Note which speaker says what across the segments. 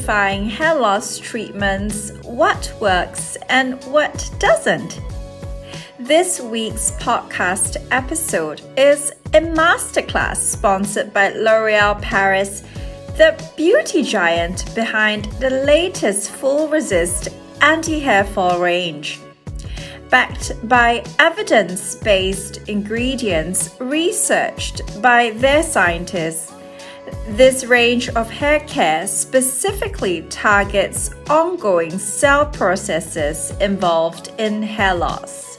Speaker 1: demystifying hair loss treatments, what works and what doesn't. This week's podcast episode is a masterclass sponsored by L'Oréal Paris, the beauty giant behind the latest full-resist anti-hair fall range. Backed by evidence-based ingredients researched by their scientists, this range of hair care specifically targets ongoing cell processes involved in hair loss.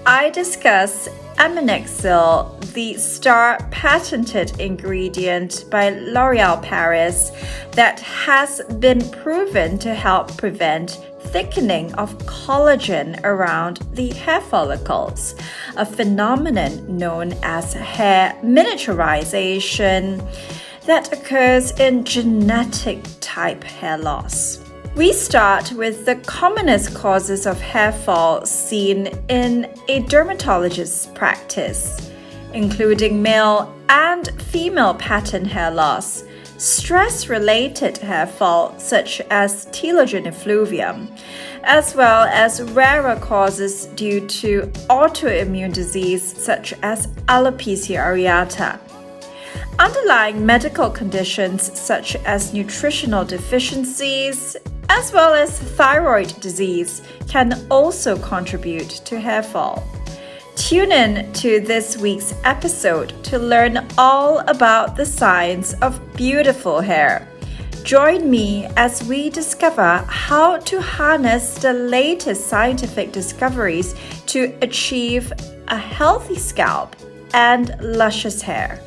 Speaker 1: I discuss Aminexil, the star patented ingredient by L'Oréal Paris that has been proven to help prevent thickening of collagen around the hair follicles, a phenomenon known as hair miniaturization that occurs in genetic type hair loss. We start with the commonest causes of hair fall seen in a dermatologist's practice, including male and female pattern hair loss, stress-related hair fall such as telogen effluvium, as well as rarer causes due to autoimmune disease such as alopecia areata. Underlying medical conditions such as nutritional deficiencies, as well as thyroid disease, can also contribute to hair fall. Tune in to this week's episode to learn all about the science of beautiful hair. Join me as we discover how to harness the latest scientific discoveries to achieve a healthy scalp and luscious hair.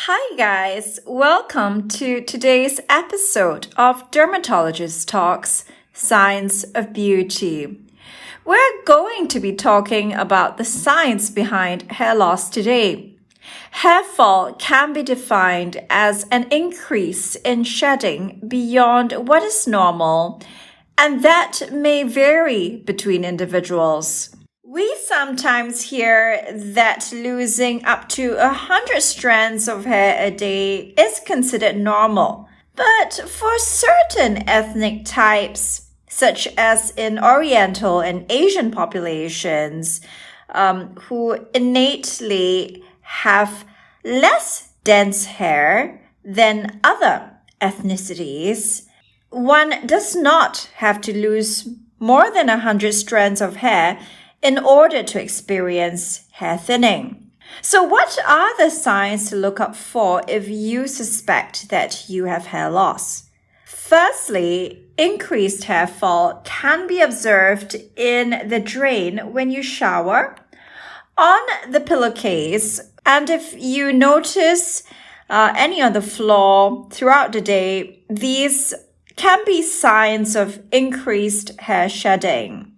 Speaker 1: Hi guys, welcome to today's episode of Dermatologist Talks, Science of Beauty. We're going to be talking about the science behind hair loss today. Hair fall can be defined as an increase in shedding beyond what is normal, and that may vary between individuals. We sometimes hear that losing up to 100 strands of hair a day is considered normal. But for certain ethnic types, such as in Oriental and Asian populations, who innately have less dense hair than other ethnicities, one does not have to lose more than 100 strands of hair in order to experience hair thinning. So what are the signs to look up for if you suspect that you have hair loss? Firstly, increased hair fall can be observed in the drain when you shower, on the pillowcase, and if you notice any on the floor throughout the day, these can be signs of increased hair shedding.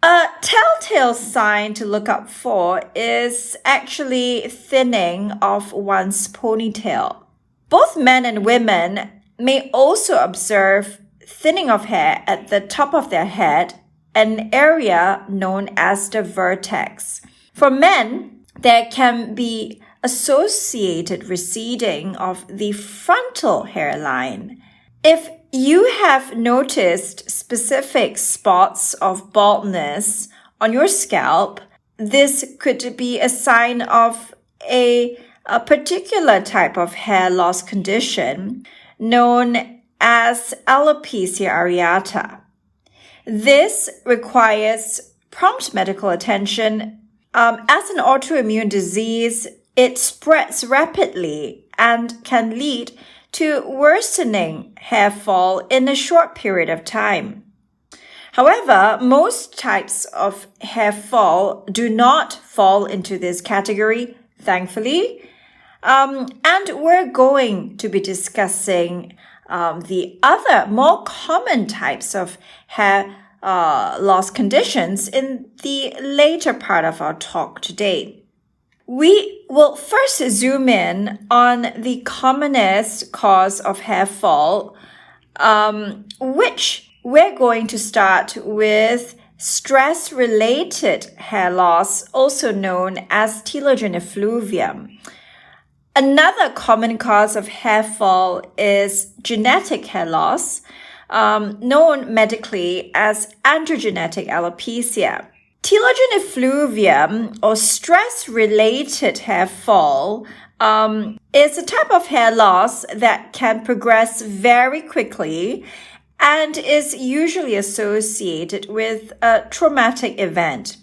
Speaker 1: A telltale sign to look up for is actually thinning of one's ponytail. Both men and women may also observe thinning of hair at the top of their head, an area known as the vertex. For men, there can be associated receding of the frontal hairline. If you have noticed specific spots of baldness on your scalp, this could be a sign of a particular type of hair loss condition known as alopecia areata. This requires prompt medical attention. As an autoimmune disease, it spreads rapidly and can lead to worsening hair fall in a short period of time. However, most types of hair fall do not fall into this category, thankfully. And we're going to be discussing the other more common types of hair loss conditions in the later part of our talk today. We will first zoom in on the commonest cause of hair fall, which we're going to start with stress-related hair loss, also known as telogen effluvium. Another common cause of hair fall is genetic hair loss, known medically as androgenetic alopecia. Telogen effluvium, or stress-related hair fall, is a type of hair loss that can progress very quickly and is usually associated with a traumatic event.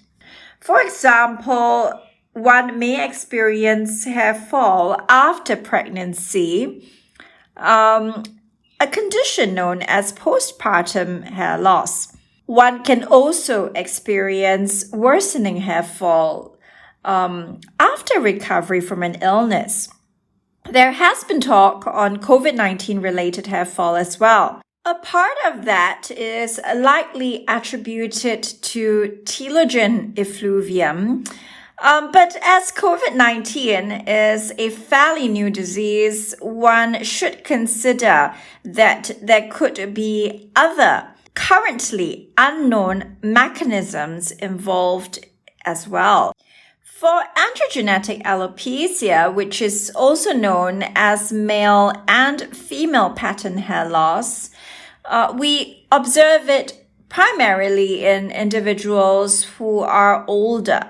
Speaker 1: For example, one may experience hair fall after pregnancy, a condition known as postpartum hair loss. One can also experience worsening hair fall after recovery from an illness. There has been talk on COVID-19 related hair fall as well. A part of that is likely attributed to telogen effluvium. But as COVID-19 is a fairly new disease, one should consider that there could be other currently unknown mechanisms involved as well. For androgenetic alopecia, which is also known as male and female pattern hair loss, we observe it primarily in individuals who are older.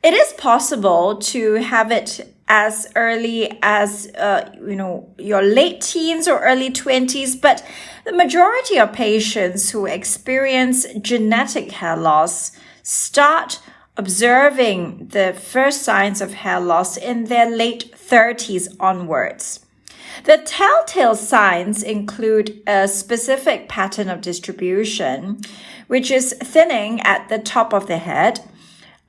Speaker 1: It is possible to have it as early as, your late teens or early 20s, but the majority of patients who experience genetic hair loss start observing the first signs of hair loss in their late 30s onwards. The telltale signs include a specific pattern of distribution, which is thinning at the top of the head.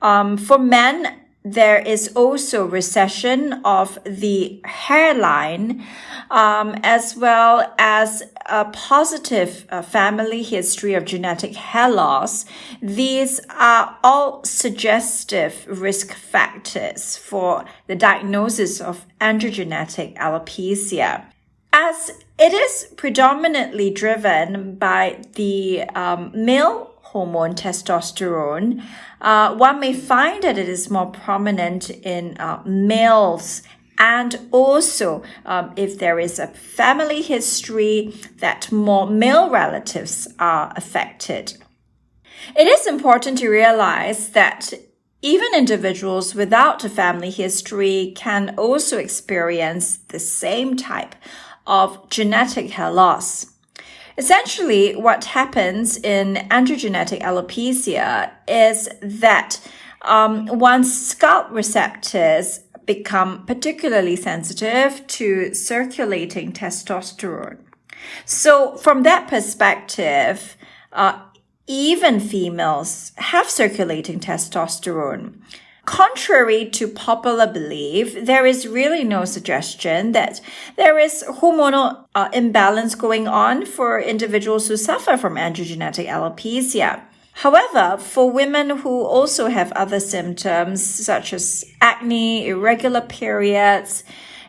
Speaker 1: For men, there is also recession of the hairline, as well as a positive family history of genetic hair loss. These are all suggestive risk factors for the diagnosis of androgenetic alopecia. As it is predominantly driven by the male hormone testosterone, one may find that it is more prominent in males, and also if there is a family history that more male relatives are affected. It is important to realize that even individuals without a family history can also experience the same type of genetic hair loss. Essentially, what happens in androgenetic alopecia is that one's scalp receptors become particularly sensitive to circulating testosterone. So from that perspective, even females have circulating testosterone. Contrary to popular belief, there is really no suggestion that there is hormonal imbalance going on for individuals who suffer from androgenetic alopecia. However, for women who also have other symptoms such as acne, irregular periods,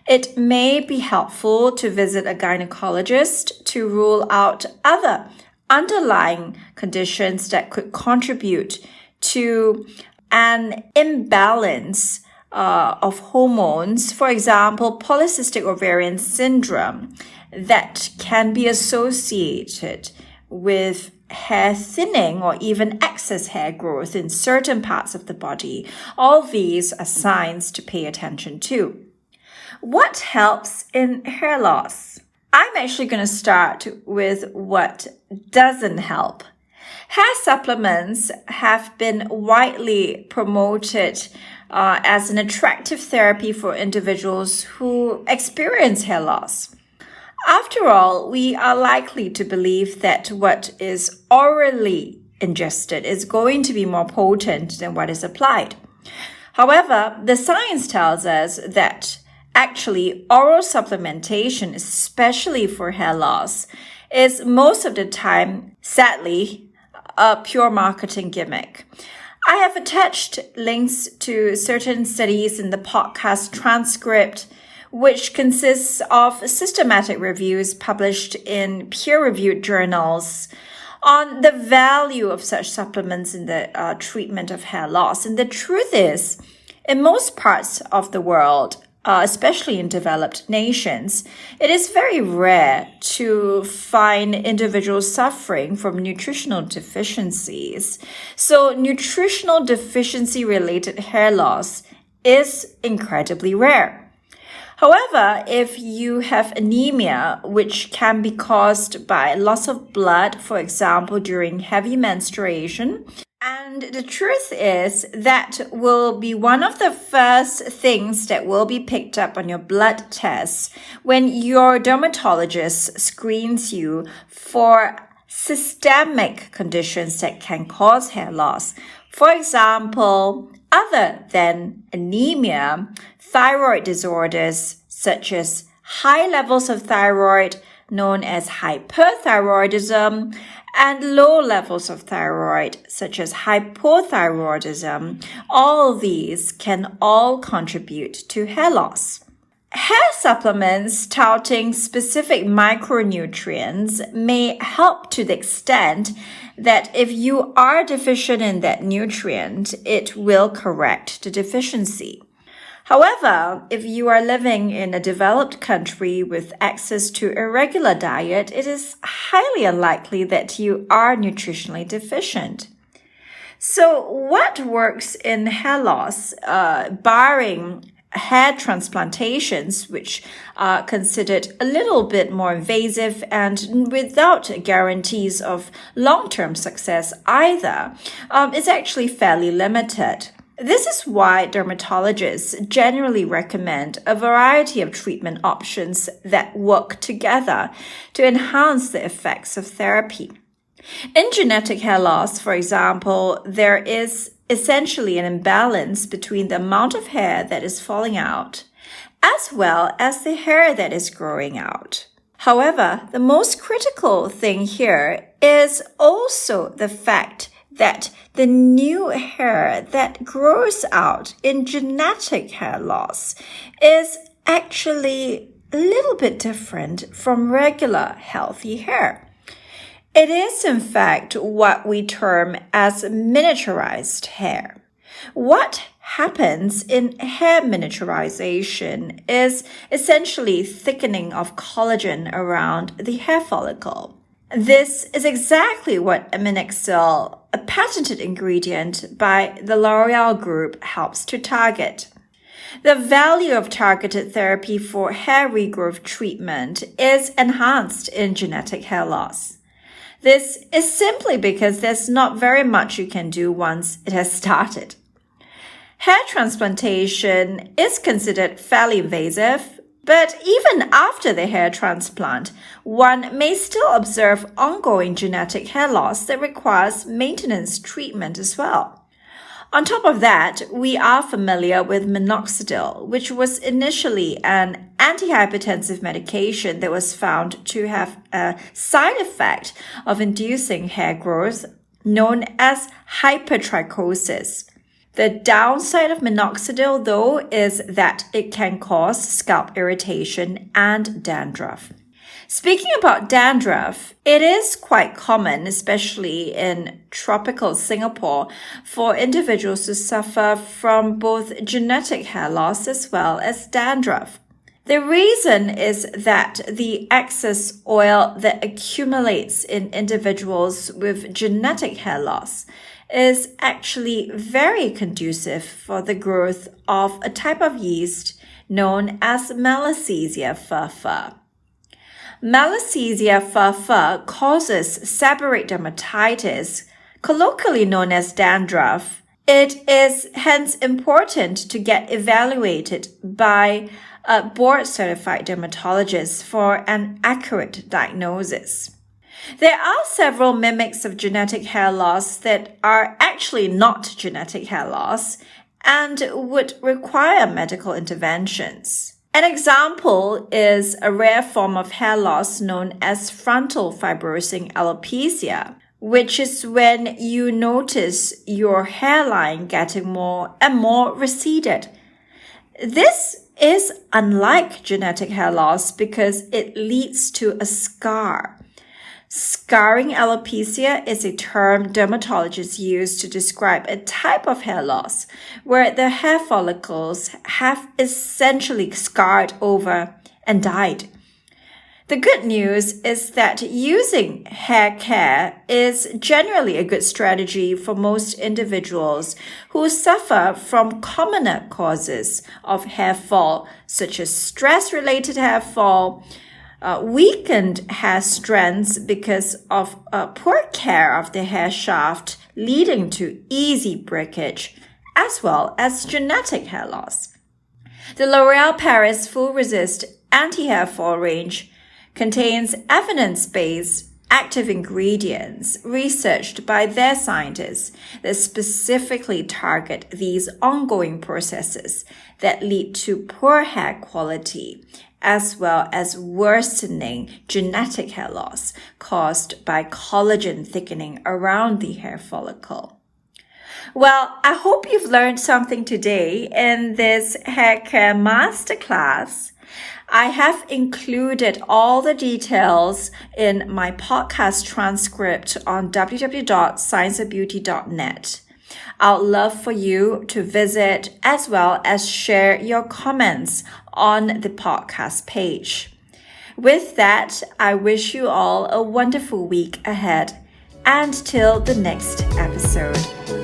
Speaker 1: it may be helpful to visit a gynecologist to rule out other underlying conditions that could contribute to an imbalance of hormones, for example, polycystic ovarian syndrome, that can be associated with hair thinning or even excess hair growth in certain parts of the body. All these are signs to pay attention to. What helps in hair loss? I'm actually going to start with what doesn't help. Hair supplements have been widely promoted as an attractive therapy for individuals who experience hair loss. After all, we are likely to believe that what is orally ingested is going to be more potent than what is applied. However, the science tells us that actually oral supplementation, especially for hair loss, is most of the time, sadly, a pure marketing gimmick. I have attached links to certain studies in the podcast transcript, which consists of systematic reviews published in peer-reviewed journals on the value of such supplements in the treatment of hair loss. And the truth is, in most parts of the world, especially in developed nations, it is very rare to find individuals suffering from nutritional deficiencies. So nutritional deficiency-related hair loss is incredibly rare. However, if you have anemia, which can be caused by loss of blood, for example, during heavy menstruation, and the truth is that will be one of the first things that will be picked up on your blood tests when your dermatologist screens you for systemic conditions that can cause hair loss. For example, other than anemia, thyroid disorders such as high levels of thyroid, known as hyperthyroidism, and low levels of thyroid, such as hypothyroidism, all these can all contribute to hair loss. Hair supplements touting specific micronutrients may help to the extent that if you are deficient in that nutrient, it will correct the deficiency. However, if you are living in a developed country with access to a regular diet, it is highly unlikely that you are nutritionally deficient. So what works in hair loss, barring hair transplantations, which are considered a little bit more invasive and without guarantees of long-term success either, is actually fairly limited. This is why dermatologists generally recommend a variety of treatment options that work together to enhance the effects of therapy. In genetic hair loss, for example, there is essentially an imbalance between the amount of hair that is falling out as well as the hair that is growing out. However, the most critical thing here is also the fact that the new hair that grows out in genetic hair loss is actually a little bit different from regular healthy hair. It is, in fact, what we term as miniaturized hair. What happens in hair miniaturization is essentially thickening of collagen around the hair follicle. This is exactly what Aminexil, a patented ingredient by the L'Oreal Group, helps to target. The value of targeted therapy for hair regrowth treatment is enhanced in genetic hair loss. This is simply because there's not very much you can do once it has started. Hair transplantation is considered fairly invasive, but even after the hair transplant, one may still observe ongoing genetic hair loss that requires maintenance treatment as well. On top of that, we are familiar with minoxidil, which was initially an antihypertensive medication that was found to have a side effect of inducing hair growth known as hypertrichosis. The downside of minoxidil, though, is that it can cause scalp irritation and dandruff. Speaking about dandruff, it is quite common, especially in tropical Singapore, for individuals to suffer from both genetic hair loss as well as dandruff. The reason is that the excess oil that accumulates in individuals with genetic hair loss is actually very conducive for the growth of a type of yeast known as Malassezia fur. Malassezia fur causes seborrheic dermatitis, colloquially known as dandruff. It is hence important to get evaluated by a board-certified dermatologist for an accurate diagnosis. There are several mimics of genetic hair loss that are actually not genetic hair loss and would require medical interventions. An example is a rare form of hair loss known as frontal fibrosing alopecia, which is when you notice your hairline getting more and more receded. This is unlike genetic hair loss because it leads to a scar. Scarring alopecia is a term dermatologists use to describe a type of hair loss where the hair follicles have essentially scarred over and died. The good news is that using hair care is generally a good strategy for most individuals who suffer from commoner causes of hair fall, such as stress-related hair fall, weakened hair strands because of poor care of the hair shaft, leading to easy breakage, as well as genetic hair loss. The L'Oréal Paris Full Resist Anti-Hair Fall range contains evidence-based active ingredients researched by their scientists that specifically target these ongoing processes that lead to poor hair quality, as well as worsening genetic hair loss caused by collagen thickening around the hair follicle. Well, I hope you've learned something today in this hair care masterclass. I have included all the details in my podcast transcript on www.scienceofbeauty.net. I'd love for you to visit as well as share your comments on the podcast page. With that, I wish you all a wonderful week ahead and till the next episode.